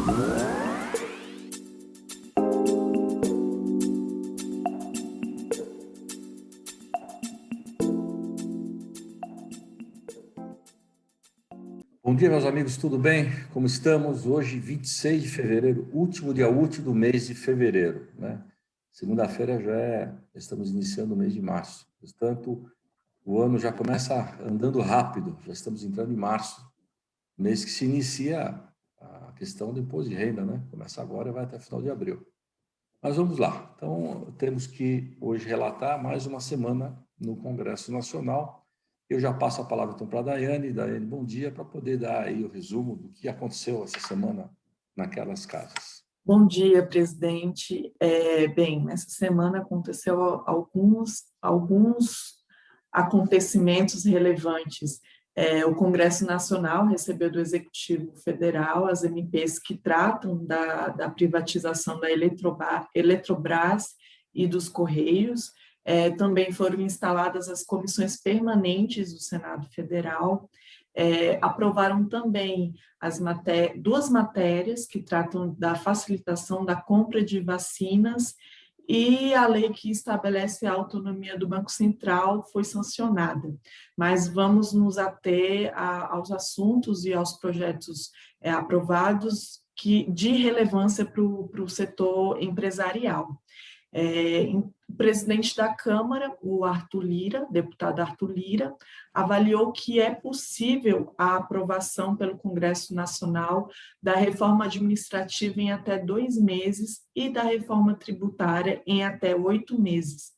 Bom dia, meus amigos, tudo bem? Como estamos? Hoje, 26 de fevereiro, último dia útil do mês de fevereiro, né? Segunda-feira estamos iniciando o mês de março. Portanto, o ano já começa andando rápido, já estamos entrando em março, mês que se inicia a questão do imposto de renda, né? Começa agora e vai até final de abril. Mas vamos lá. Então, temos que hoje relatar mais uma semana no Congresso Nacional. Eu já passo a palavra então para a Daiane. Daiane, bom dia, para poder dar aí o resumo do que aconteceu essa semana naquelas casas. Bom dia, presidente. Bem, nessa semana aconteceu alguns acontecimentos relevantes. O Congresso Nacional recebeu do Executivo Federal as MPs que tratam da privatização da Eletrobras e dos Correios. Também foram instaladas as comissões permanentes do Senado Federal. Aprovaram também duas matérias que tratam da facilitação da compra de vacinas, e a lei que estabelece a autonomia do Banco Central foi sancionada. Mas vamos nos ater aos assuntos e aos projetos aprovados de relevância para o setor empresarial. O presidente da Câmara, o Arthur Lira, deputado Arthur Lira, avaliou que é possível a aprovação pelo Congresso Nacional da reforma administrativa em até 2 meses e da reforma tributária em até 8 meses.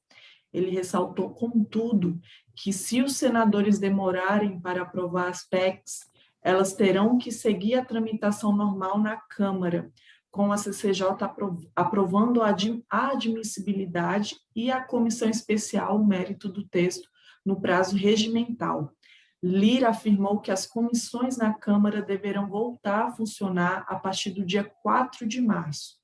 Ele ressaltou, contudo, que se os senadores demorarem para aprovar as PECs, elas terão que seguir a tramitação normal na Câmara, com a CCJ aprovando a admissibilidade e a comissão especial o mérito do texto no prazo regimental. Lira afirmou que as comissões na Câmara deverão voltar a funcionar a partir do dia 4 de março.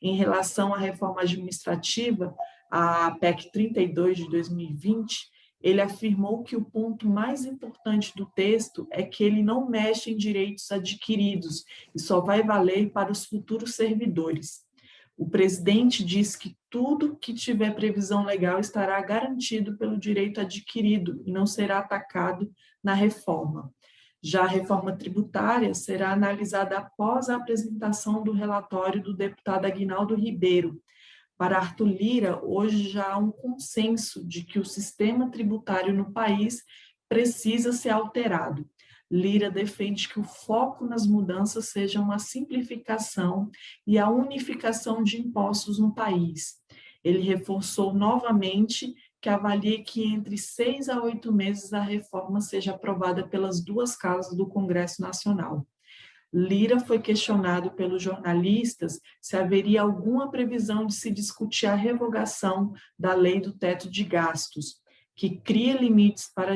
Em relação à reforma administrativa, a PEC 32 de 2020, ele afirmou que o ponto mais importante do texto é que ele não mexe em direitos adquiridos e só vai valer para os futuros servidores. O presidente diz que tudo que tiver previsão legal estará garantido pelo direito adquirido e não será atacado na reforma. Já a reforma tributária será analisada após a apresentação do relatório do deputado Aguinaldo Ribeiro. Para Arthur Lira, hoje já há um consenso de que o sistema tributário no país precisa ser alterado. Lira defende que o foco nas mudanças seja uma simplificação e a unificação de impostos no país. Ele reforçou novamente que avalia que entre 6 a 8 meses a reforma seja aprovada pelas duas casas do Congresso Nacional. Lira foi questionado pelos jornalistas se haveria alguma previsão de se discutir a revogação da lei do teto de gastos, que cria limites para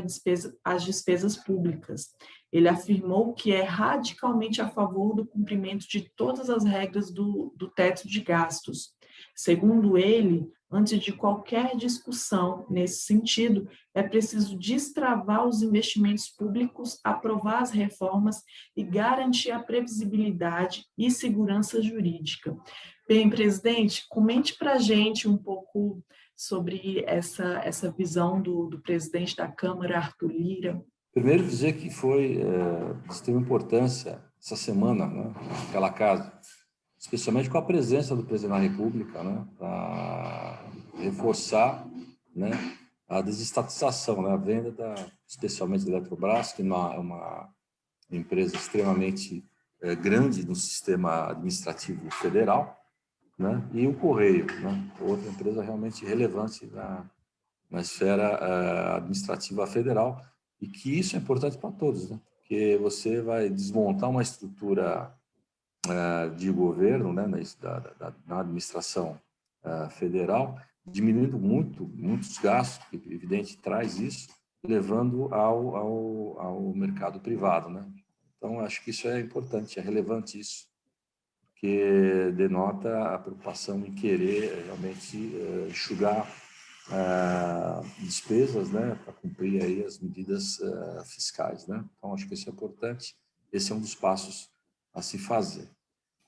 as despesas públicas. Ele afirmou que é radicalmente a favor do cumprimento de todas as regras do teto de gastos. Segundo ele, antes de qualquer discussão nesse sentido, é preciso destravar os investimentos públicos, aprovar as reformas e garantir a previsibilidade e segurança jurídica. Bem, presidente, comente para a gente um pouco sobre essa visão do presidente da Câmara, Arthur Lira. Primeiro dizer que foi de extrema importância essa semana, né, naquela casa, especialmente com a presença do presidente da República, né, para reforçar, né, a desestatização, né, a venda, especialmente da Eletrobras, que é uma empresa extremamente grande no sistema administrativo federal, né, e o Correio, né, outra empresa realmente relevante na esfera administrativa federal, e que isso é importante para todos, né, porque você vai desmontar uma estrutura de governo, né, na administração federal, diminuindo muitos gastos, que evidente traz isso, levando ao mercado privado, né? Então, acho que isso é importante, é relevante isso, porque denota a preocupação em querer realmente enxugar despesas, né, para cumprir aí as medidas fiscais, né? Então, acho que isso é importante, esse é um dos passos a se fazer.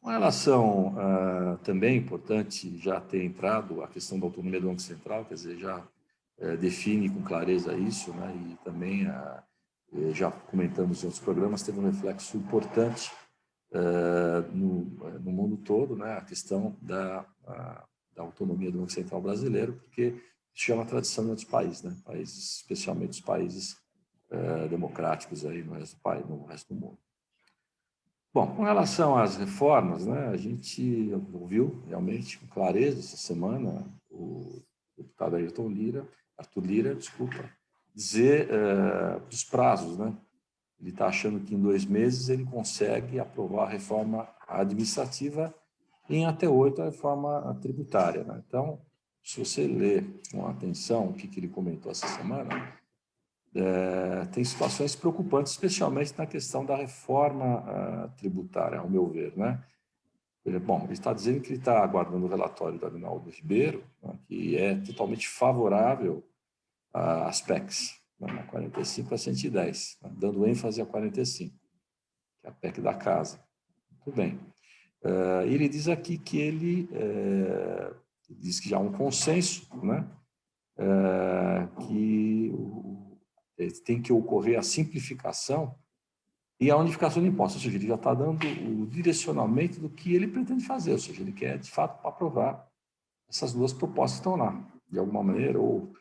Com relação, também importante já ter entrado a questão da autonomia do Banco Central, quer dizer, já define com clareza isso, né? E também, já comentamos em outros programas, teve um reflexo importante no mundo todo, né? A questão da autonomia do Banco Central brasileiro, porque isso é uma tradição em outros países, né? Países, especialmente os países democráticos aí no resto do mundo. Bom, com relação às reformas, né, a gente ouviu realmente com clareza essa semana o deputado Arthur Lira, dizer dos prazos, né? Ele está achando que em 2 meses ele consegue aprovar a reforma administrativa e em até 8 a reforma tributária, né? Então, se você ler com atenção o que ele comentou essa semana, tem situações preocupantes, especialmente na questão da reforma tributária, ao meu ver, né? Bom, ele está dizendo que ele está aguardando o relatório do Aguinaldo Ribeiro, né, que é totalmente favorável às PECs, né, na 45 a 110, né, dando ênfase a 45, que é a PEC da casa. Tudo bem. Ele diz aqui que ele diz que já há um consenso, né, que tem que ocorrer a simplificação e a unificação de impostos, ou seja, ele já está dando o direcionamento do que ele pretende fazer, ou seja, ele quer, de fato, aprovar essas 2 propostas que estão lá, de alguma maneira, ou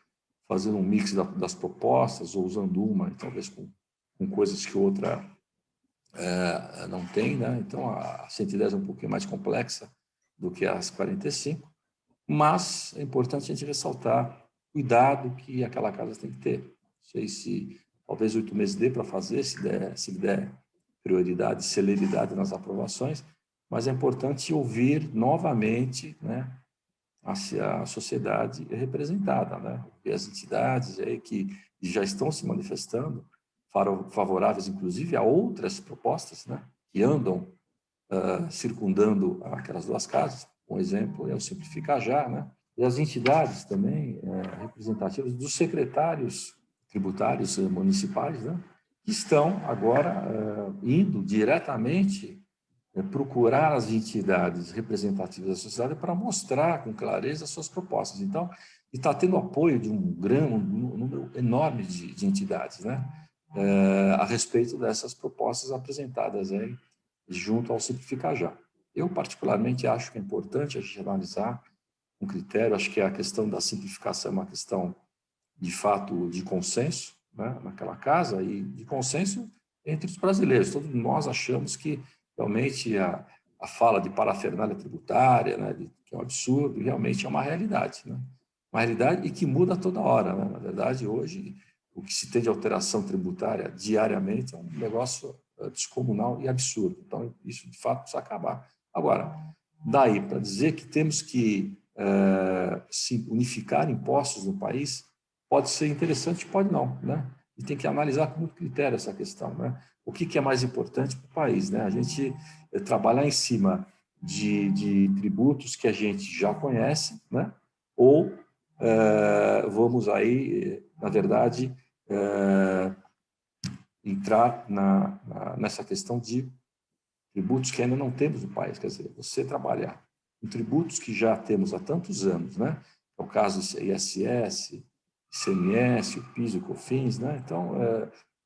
fazendo um mix das propostas, ou usando uma, e talvez com coisas que outra não tem, né? Então, a 110 é um pouquinho mais complexa do que as 45, mas é importante a gente ressaltar o cuidado que aquela casa tem que ter. Não sei se talvez 8 meses dê para fazer, se der prioridade, celeridade nas aprovações, mas é importante ouvir novamente, né, a sociedade representada, né, e as entidades aí que já estão se manifestando, favoráveis, inclusive, a outras propostas, né, que andam circundando aquelas 2 casas. Um exemplo é o Simplificar Já, né? E as entidades também representativas dos secretários tributários municipais, né? Que estão agora indo diretamente procurar as entidades representativas da sociedade para mostrar com clareza as suas propostas. Então, está tendo apoio de um número enorme de entidades, né? A respeito dessas propostas apresentadas aí junto ao Simplificar Já. Eu, particularmente, acho que é importante a gente analisar um critério, acho que a questão da simplificação é uma questão, de fato, de consenso, né, naquela casa, e de consenso entre os brasileiros. Todos nós achamos que, realmente, a fala de parafernália tributária, né, que é um absurdo, realmente é uma realidade, né? Uma realidade e que muda toda hora, né? Na verdade, hoje, o que se tem de alteração tributária diariamente é um negócio descomunal e absurdo. Então, isso, de fato, precisa acabar. Agora, daí para dizer que temos que unificar impostos no país, pode ser interessante, pode não, né? E tem que analisar com muito critério essa questão, né? O que é mais importante para o país, né? A gente trabalhar em cima de tributos que a gente já conhece, né? Ou vamos aí, na verdade, entrar nessa questão de tributos que ainda não temos no país. Quer dizer, você trabalhar com tributos que já temos há tantos anos, né? É o caso do ISS, ICMS, o PIS e o COFINS, né? Então,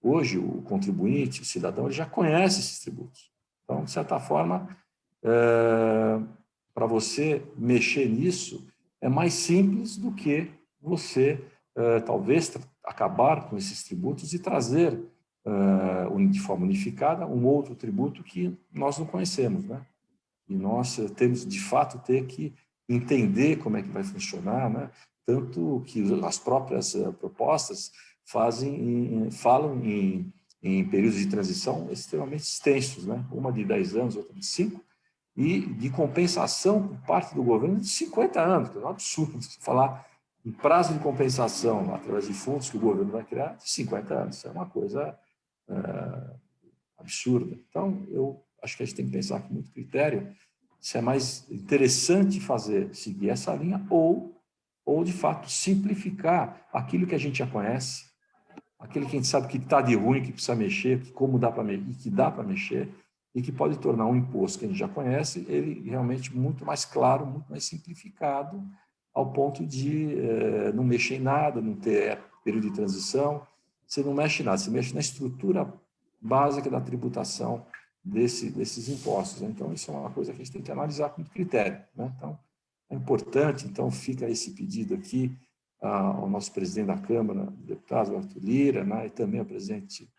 hoje, o contribuinte, o cidadão, ele já conhece esses tributos. Então, de certa forma, para você mexer nisso, é mais simples do que você, talvez, acabar com esses tributos e trazer de forma unificada um outro tributo que nós não conhecemos, né? E nós temos, de fato, ter que entender como é que vai funcionar, né? Tanto que as próprias propostas falam em períodos de transição extremamente extensos, né? Uma de 10 anos, outra de 5, e de compensação por parte do governo de 50 anos, que é um absurdo falar em prazo de compensação através de fundos que o governo vai criar de 50 anos. Isso é uma coisa absurda. Então, eu acho que a gente tem que pensar com muito critério se é mais interessante seguir essa linha ou de fato, simplificar aquilo que a gente já conhece, aquilo que a gente sabe que está de ruim, que precisa mexer, que como dá para mexer, e que dá para mexer, e que pode tornar um imposto que a gente já conhece, ele realmente muito mais claro, muito mais simplificado, ao ponto de não mexer em nada, não ter período de transição. Você não mexe em nada, você mexe na estrutura básica da tributação desses impostos. Então, isso é uma coisa que a gente tem que analisar com muito critério, né? Então, é importante, então, fica esse pedido aqui ao nosso presidente da Câmara, o deputado Arthur Lira, né, e também ao presidente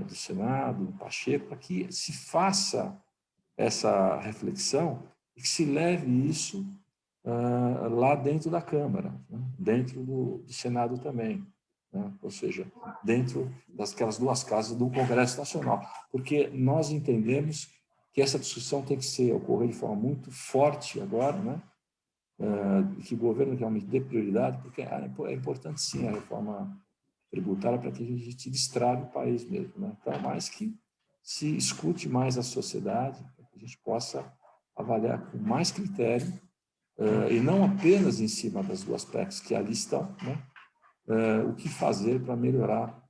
do Senado, Pacheco, para que se faça essa reflexão e que se leve isso lá dentro da Câmara, né, dentro do Senado também, né, ou seja, dentro daquelas duas casas do Congresso Nacional, porque nós entendemos que essa discussão tem que ocorrer de forma muito forte agora, né, que o governo realmente dê prioridade, porque é importante sim a reforma tributária para que a gente destrave o país mesmo, né? Então, mais que se escute mais a sociedade, para que a gente possa avaliar com mais critério, e não apenas em cima das duas PECs que ali estão, né? O que fazer para melhorar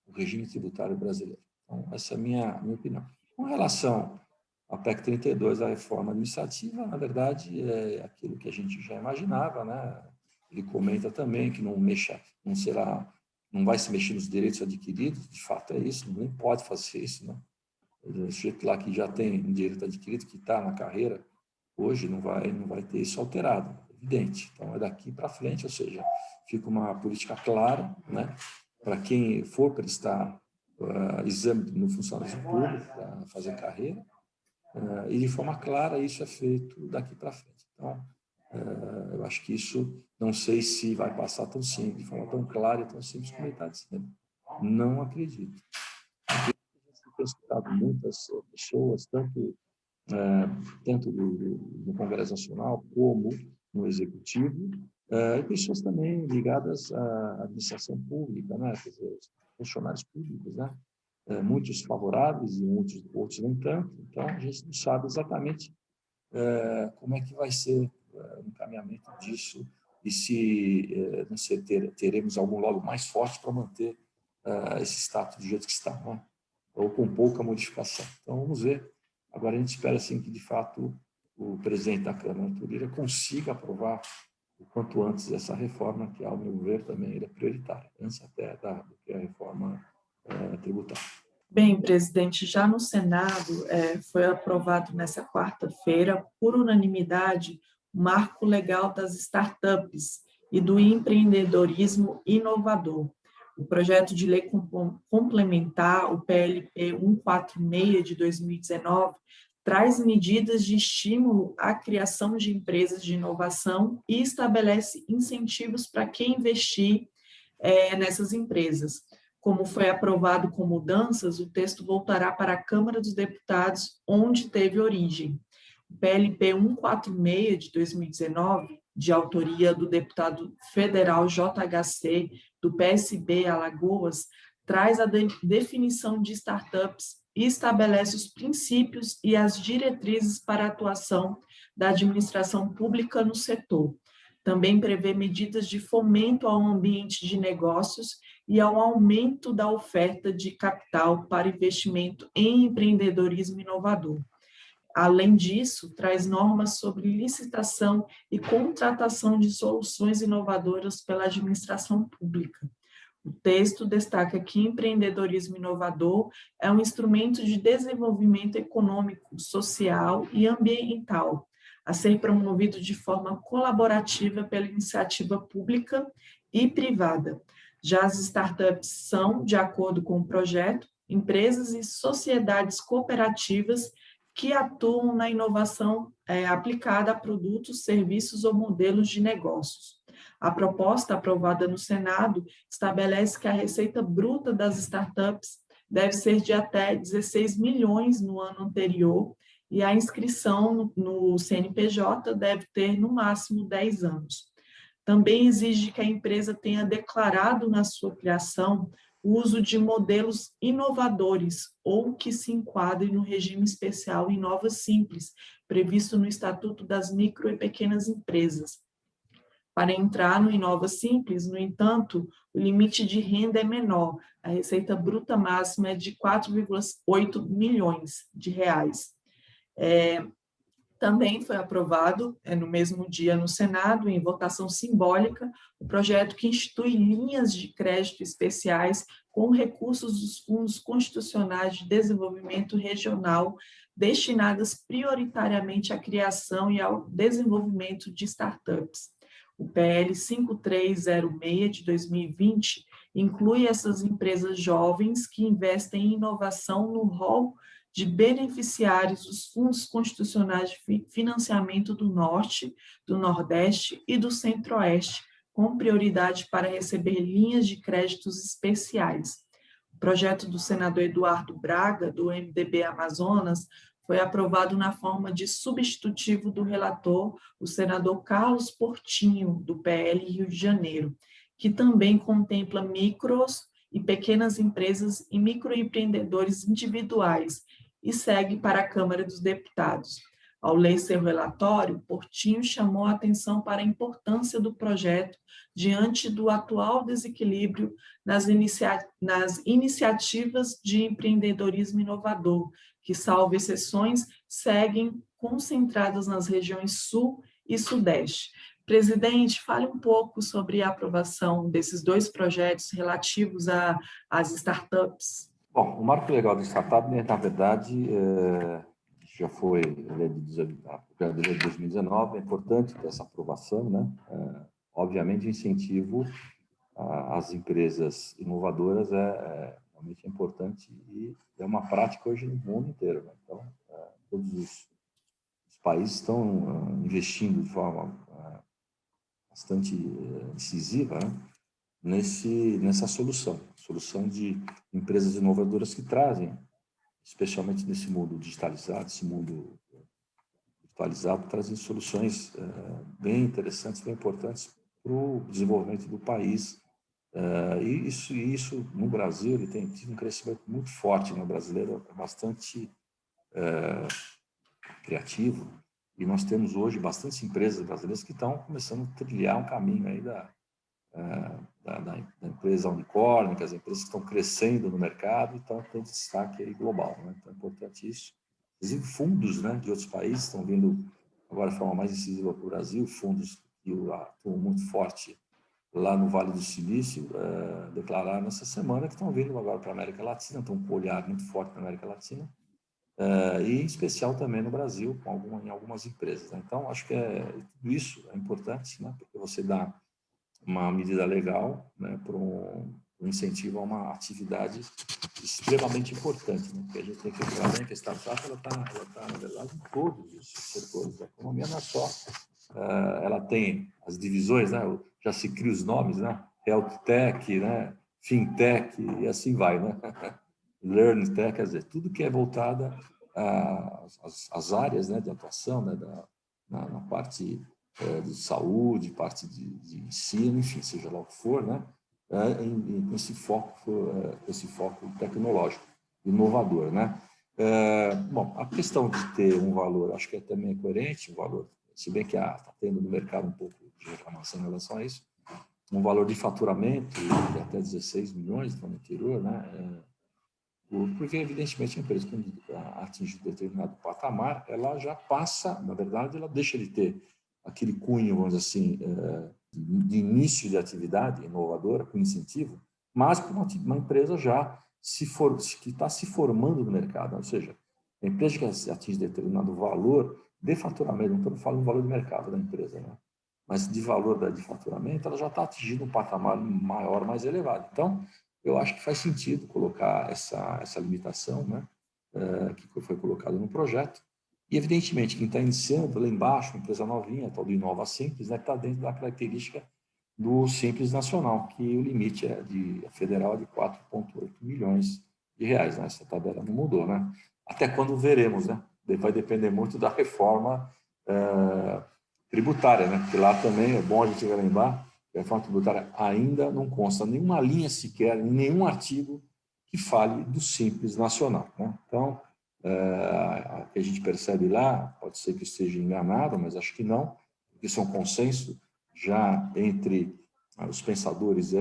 o regime tributário brasileiro. Então, essa é a minha opinião. Com relação à PEC 32, a reforma administrativa, na verdade, é aquilo que a gente já imaginava, né? Ele comenta também que não vai se mexer nos direitos adquiridos, de fato é isso, nem pode fazer isso, né? O sujeito lá que já tem um direito adquirido, que está na carreira, hoje não vai ter isso alterado, evidente. Então, é daqui para frente, ou seja, fica uma política clara, né? Para quem for prestar exame no funcionalismo público, para fazer carreira, e de forma clara isso é feito daqui para frente. Então, eu acho que isso, não sei se vai passar tão simples, de forma tão clara e tão simples como ele está dizendo. Não acredito. A gente tem escutado muitas pessoas, tanto no Congresso Nacional como no Executivo, e pessoas também ligadas à administração pública, né? Quer dizer, funcionários públicos, né? Muitos favoráveis e outros nem tanto. Então, a gente não sabe exatamente como é que vai ser o encaminhamento disso e se não sei, teremos algum lobby mais forte para manter esse status do jeito que está, né? Ou com pouca modificação. Então, vamos ver. Agora, a gente espera, assim, que, de fato, o presidente da Câmara, Arthur Lira, consiga aprovar o quanto antes essa reforma, que, ao meu ver, também é prioritária, antes até do que a reforma tributária. Bem, presidente, já no Senado foi aprovado nessa quarta-feira, por unanimidade, o Marco Legal das Startups e do Empreendedorismo Inovador. O projeto de lei complementar, o PLP 146 de 2019, traz medidas de estímulo à criação de empresas de inovação e estabelece incentivos para quem investir nessas empresas. Como foi aprovado com mudanças, o texto voltará para a Câmara dos Deputados, onde teve origem. O PLP 146 de 2019, de autoria do deputado federal JHC, do PSB Alagoas, traz a definição de startups e estabelece os princípios e as diretrizes para a atuação da administração pública no setor. Também prevê medidas de fomento ao ambiente de negócios e ao aumento da oferta de capital para investimento em empreendedorismo inovador. Além disso, traz normas sobre licitação e contratação de soluções inovadoras pela administração pública. O texto destaca que empreendedorismo inovador é um instrumento de desenvolvimento econômico, social e ambiental, a ser promovido de forma colaborativa pela iniciativa pública e privada. Já as startups são, de acordo com o projeto, empresas e sociedades cooperativas que atuam na inovação aplicada a produtos, serviços ou modelos de negócios. A proposta aprovada no Senado estabelece que a receita bruta das startups deve ser de até 16 milhões no ano anterior e a inscrição no CNPJ deve ter, no máximo, 10 anos. Também exige que a empresa tenha declarado na sua criação o uso de modelos inovadores ou que se enquadrem no regime especial Inova Simples, previsto no Estatuto das Micro e Pequenas Empresas. Para entrar no Inova Simples, no entanto, o limite de renda é menor. A receita bruta máxima é de 4,8 milhões de reais. Também foi aprovado, no mesmo dia no Senado, em votação simbólica, o projeto que institui linhas de crédito especiais com recursos dos fundos constitucionais de desenvolvimento regional, destinadas prioritariamente à criação e ao desenvolvimento de startups. O PL 5306 de 2020 inclui essas empresas jovens que investem em inovação no rol de beneficiários dos fundos constitucionais de financiamento do Norte, do Nordeste e do Centro-Oeste, com prioridade para receber linhas de créditos especiais. O projeto do senador Eduardo Braga, do MDB Amazonas, foi aprovado na forma de substitutivo do relator, o senador Carlos Portinho, do PL Rio de Janeiro, que também contempla micros e pequenas empresas e microempreendedores individuais, e segue para a Câmara dos Deputados. Ao ler seu relatório, Portinho chamou a atenção para a importância do projeto diante do atual desequilíbrio nas iniciativas de empreendedorismo inovador, que, salvo exceções, seguem concentradas nas regiões Sul e Sudeste. Presidente, fale um pouco sobre a aprovação desses dois projetos relativos às startups. Bom, o Marco Legal de Startup, na verdade, já foi a lei de 2019, é importante ter essa aprovação, né? Obviamente, o incentivo às empresas inovadoras realmente importante e é uma prática hoje no mundo inteiro, né? Então, todos os países estão investindo de forma bastante incisiva, né? Nessa solução de empresas inovadoras que trazem, especialmente nesse mundo digitalizado, trazem soluções bem interessantes, bem importantes para o desenvolvimento do país. E isso no Brasil ele tem tido um crescimento muito forte, né? O brasileiro é bastante criativo e nós temos hoje bastantes empresas brasileiras que estão começando a trilhar um caminho aí da empresa unicórnio, as empresas que estão crescendo no mercado e estão tendo destaque aí global, né? Então é importante isso. Inclusive fundos, né, de outros países estão vindo agora de forma mais incisiva para o Brasil, fundos que atuam muito forte lá no Vale do Silício, declararam nessa semana que estão vindo agora para a América Latina, estão com um olhar muito forte na América Latina, e em especial também no Brasil, em algumas empresas, né? Então, acho que tudo isso é importante, né, porque você dá uma medida legal, né, para um incentivo a uma atividade extremamente importante, né? Porque a gente tem que lembrar bem que a startup ela tá, na verdade, em todos os setores da economia, não é só. Ela tem as divisões, né? Já se cria os nomes, né? Health Tech, né? Fintech e assim vai, né? Learn Tech, quer dizer, tudo que é voltada às áreas, né, de atuação, né, na parte de saúde, parte de ensino, enfim, seja lá o que for, né? Com esse foco tecnológico, inovador, né? Bom, a questão de ter um valor, acho que também é coerente, um valor, se bem que está tendo no mercado um pouco de reclamação em relação a isso, um valor de faturamento de até 16 milhões no interior, né? Porque, evidentemente, a empresa, quando atinge um determinado patamar, ela já passa, na verdade, ela deixa de ter aquele cunho, vamos dizer assim, de início de atividade inovadora, com incentivo, mas para uma empresa já que está se formando no mercado, ou seja, a empresa que atinge determinado valor de faturamento, não estou falando do valor de mercado da empresa, né? Mas de valor de faturamento, ela já está atingindo um patamar maior, mais elevado. Então, eu acho que faz sentido colocar essa limitação, né, que foi colocada no projeto. E, evidentemente, quem está iniciando lá embaixo, uma empresa novinha, tal do Inova Simples, né, está dentro da característica do Simples Nacional, que o limite federal é de 4,8 milhões de reais. Né? Essa tabela não mudou, né? Até quando veremos, né? Vai depender muito da reforma tributária, né? Porque lá também é bom a gente lembrar, a reforma tributária ainda não consta nenhuma linha sequer, em nenhum artigo que fale do Simples Nacional, né? Então, o que a gente percebe lá, pode ser que esteja enganado, mas acho que não, porque isso é um consenso já entre os pensadores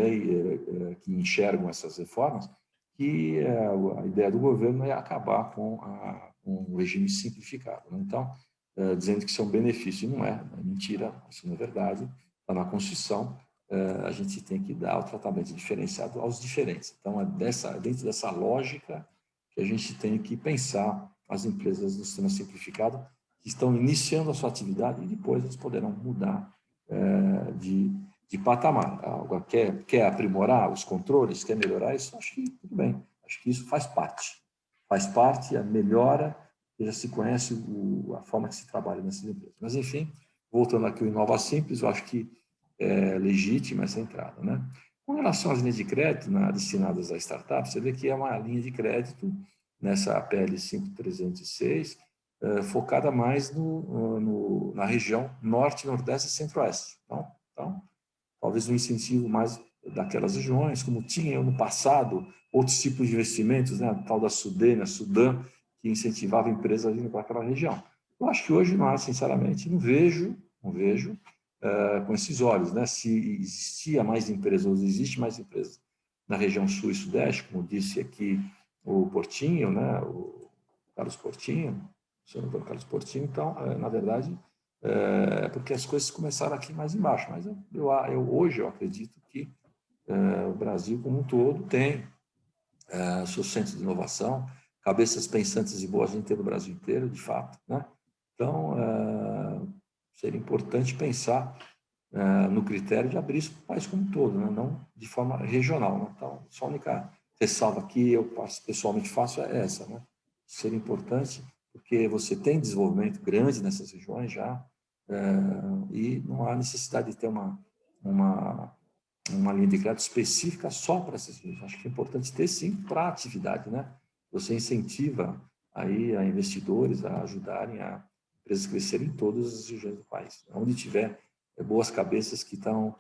que enxergam essas reformas, que a ideia do governo é acabar com o regime simplificado. Né? Então, dizendo que isso é um benefício, não é mentira, isso não é verdade, está na Constituição, a gente tem que dar o tratamento diferenciado aos diferentes. Então, dentro dessa lógica que a gente tem que pensar as empresas do sistema simplificado que estão iniciando a sua atividade e depois eles poderão mudar de patamar. Quer aprimorar os controles, quer melhorar isso, acho que tudo bem. Acho que isso faz parte. Faz parte, a melhora, já se conhece a forma que se trabalha nessas empresas. Mas, enfim, voltando aqui ao Inova Simples, eu acho que é legítima essa entrada. Né? Com relação às linhas de crédito destinadas a startups, você vê que é uma linha de crédito nessa PL 5306, focada mais na região norte, nordeste e centro-oeste. Então, talvez um incentivo mais daquelas regiões, como tinha no passado outros tipos de investimentos, né, a tal da Sudene, Sudã, que incentivava empresas a vir para aquela região. Eu acho que hoje, sinceramente, não vejo com esses olhos, né, se existia mais empresas, ou existe mais empresas na região sul e sudeste, como disse aqui o Portinho, né, o Carlos Portinho, o senador Carlos Portinho. Então, na verdade, porque as coisas começaram aqui mais embaixo, mas hoje eu acredito que o Brasil como um todo tem seus centros de inovação, cabeças pensantes e boas a gente tem no Brasil inteiro, de fato, né? Então, seria importante pensar no critério de abrir isso para o país como um todo, né? Não de forma regional. Né? Então, só a única ressalva que eu pessoalmente faço é essa, né? Seria importante, porque você tem desenvolvimento grande nessas regiões já, e não há necessidade de ter uma linha de crédito específica só para essas regiões. Acho que é importante ter, sim, para a atividade, né? Você incentiva aí a investidores a ajudarem a empresas crescerem em todas as regiões do país. Onde tiver boas cabeças que estão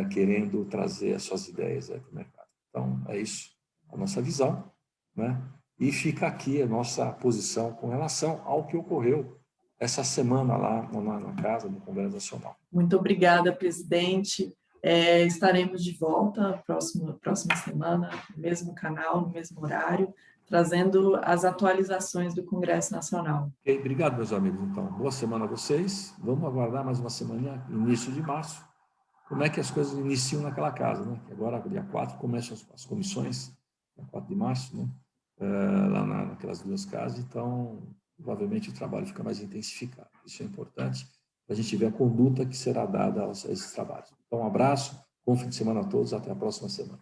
querendo trazer as suas ideias para o mercado. Então, é isso, a nossa visão, né? E fica aqui a nossa posição com relação ao que ocorreu essa semana lá na Casa do Congresso Nacional. Muito obrigada, presidente. Estaremos de volta na próxima semana, no mesmo canal, no mesmo horário, trazendo as atualizações do Congresso Nacional. Okay, obrigado, meus amigos. Então, boa semana a vocês. Vamos aguardar mais uma semana, início de março, como é que as coisas iniciam naquela casa, né? Agora, dia 4, começam as comissões, dia 4 de março, né? Lá naquelas duas casas. Então, provavelmente o trabalho fica mais intensificado. Isso é importante para a gente ver a conduta que será dada a esses trabalhos. Então, um abraço, bom fim de semana a todos, até a próxima semana.